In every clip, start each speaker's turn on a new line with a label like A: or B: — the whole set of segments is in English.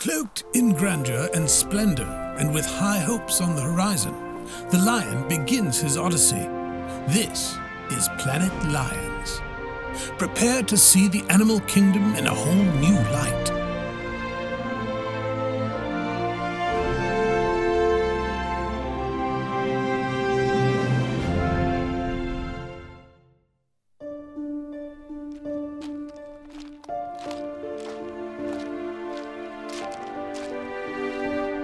A: Cloaked in grandeur and splendor, and with high hopes on the horizon, the lion begins his odyssey. This is Planet Lions. Prepare to see the animal kingdom in a whole new light.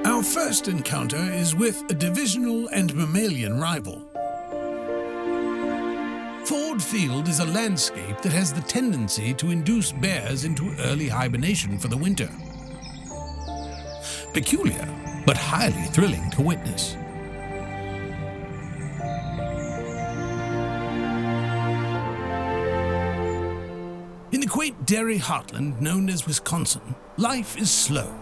A: Our first encounter is with a divisional and mammalian rival. Ford Field is a landscape that has the tendency to induce bears into early hibernation for the winter. Peculiar, but highly thrilling to witness. In the quaint dairy heartland known as Wisconsin, life is slow,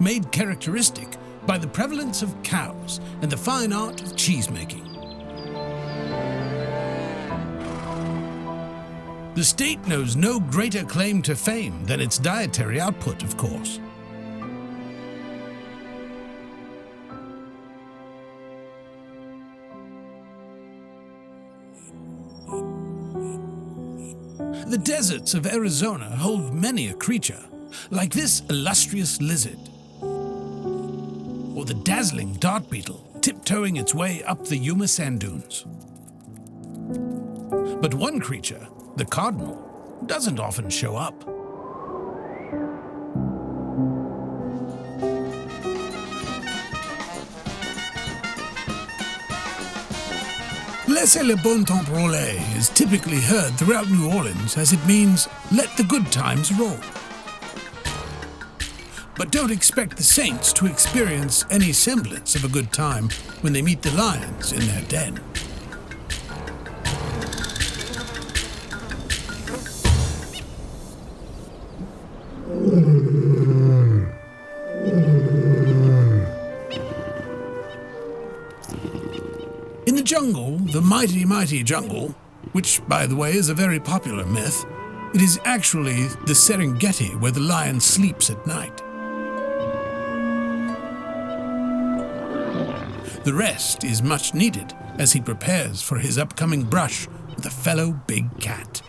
A: made characteristic by the prevalence of cows and the fine art of cheese-making. The state knows no greater claim to fame than its dietary output, of course. The deserts of Arizona hold many a creature, like this illustrious lizard, or the dazzling dart beetle tiptoeing its way up the Yuma sand dunes. But one creature, the cardinal, doesn't often show up. Laissez le bon temps rouler is typically heard throughout New Orleans as it means, let the good times roll. But don't expect the Saints to experience any semblance of a good time when they meet the lions in their den. In the jungle, the mighty, mighty jungle, which, by the way, is a very popular myth, it is actually the Serengeti where the lion sleeps at night. The rest is much needed as he prepares for his upcoming brush with a fellow big cat.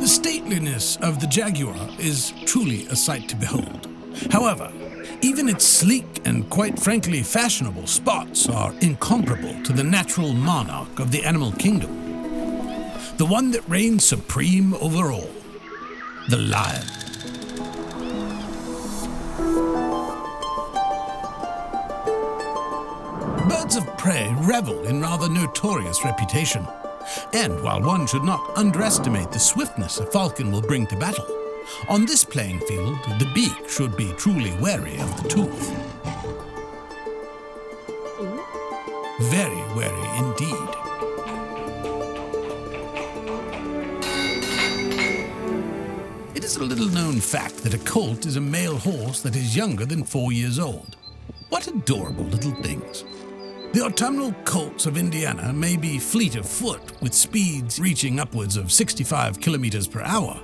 A: The stateliness of the jaguar is truly a sight to behold. However, even its sleek and quite frankly fashionable spots are incomparable to the natural monarch of the animal kingdom, the one that reigns supreme over all, the lion. Birds of prey revel in rather notorious reputation, and while one should not underestimate the swiftness a falcon will bring to battle, on this playing field the beak should be truly wary of the tooth. Very wary indeed. It is a little-known fact that a colt is a male horse that is younger than 4 years old. What adorable little things. The autumnal colts of Indiana may be fleet of foot, with speeds reaching upwards of 65 kilometers per hour.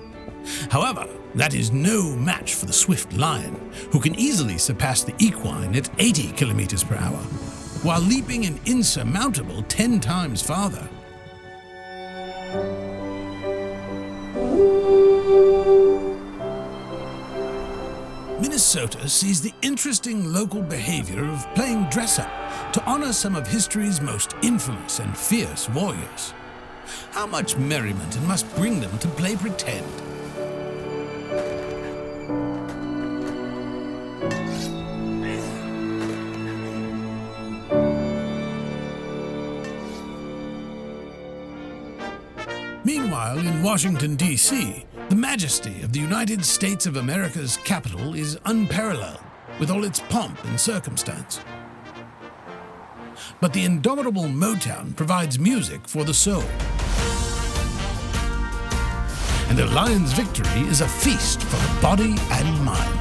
A: However, that is no match for the swift lion, who can easily surpass the equine at 80 kilometers per hour, while leaping an insurmountable 10 times farther. Minnesota sees the interesting local behavior of playing dress-up to honor some of history's most infamous and fierce warriors. How much merriment it must bring them to play pretend. Meanwhile, in Washington, D.C., the majesty of the United States of America's capital is unparalleled, with all its pomp and circumstance. But the indomitable Motown provides music for the soul. And a lion's victory is a feast for the body and mind.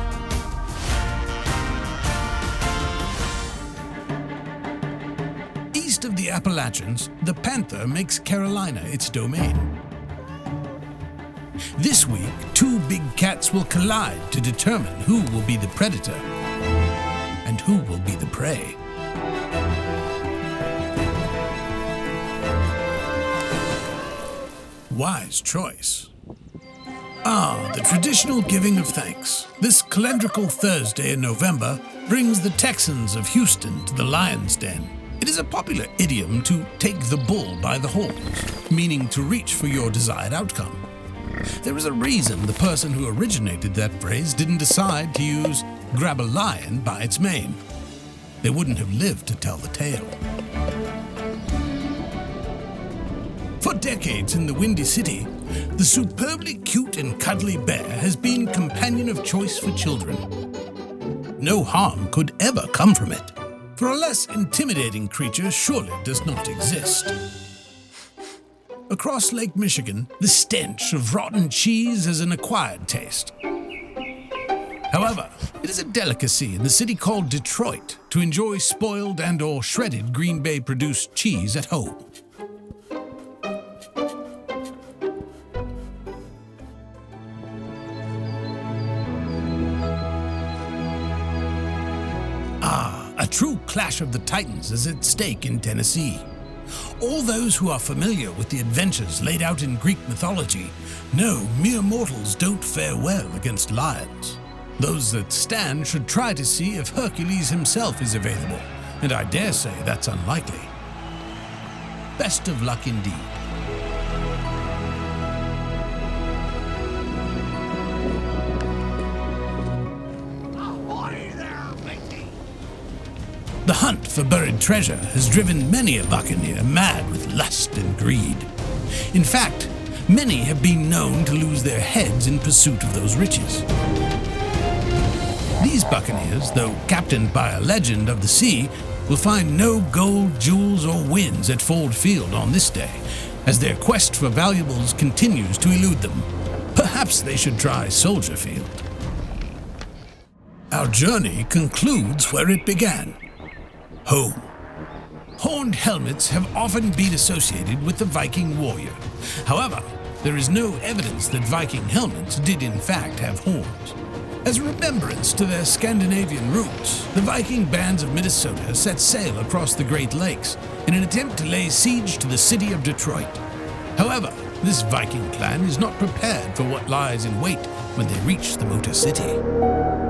A: East of the Appalachians, the panther makes Carolina its domain. This week, two big cats will collide to determine who will be the predator and who will be the prey. Wise choice. The traditional giving of thanks. This calendrical Thursday in November brings the Texans of Houston to the lion's den. It is a popular idiom to take the bull by the horns, meaning to reach for your desired outcome. There is a reason the person who originated that phrase didn't decide to use grab a lion by its mane. They wouldn't have lived to tell the tale. For decades in the Windy City, the superbly cute and cuddly bear has been companion of choice for children. No harm could ever come from it, for a less intimidating creature surely does not exist. Across Lake Michigan, the stench of rotten cheese is an acquired taste. However, it is a delicacy in the city called Detroit to enjoy spoiled and/or shredded Green Bay-produced cheese at home. A true clash of the titans is at stake in Tennessee. All those who are familiar with the adventures laid out in Greek mythology know mere mortals don't fare well against lions. Those that stand should try to see if Hercules himself is available, and I dare say that's unlikely. Best of luck indeed. The hunt for buried treasure has driven many a buccaneer mad with lust and greed. In fact, many have been known to lose their heads in pursuit of those riches. These buccaneers, though captained by a legend of the sea, will find no gold, jewels, or wins at Ford Field on this day, as their quest for valuables continues to elude them. Perhaps they should try Soldier Field. Our journey concludes where it began. Home. Horned helmets have often been associated with the Viking warrior. However, there is no evidence that Viking helmets did in fact have horns. As a remembrance to their Scandinavian roots, the Viking bands of Minnesota set sail across the Great Lakes in an attempt to lay siege to the city of Detroit. However, this Viking clan is not prepared for what lies in wait when they reach the Motor City.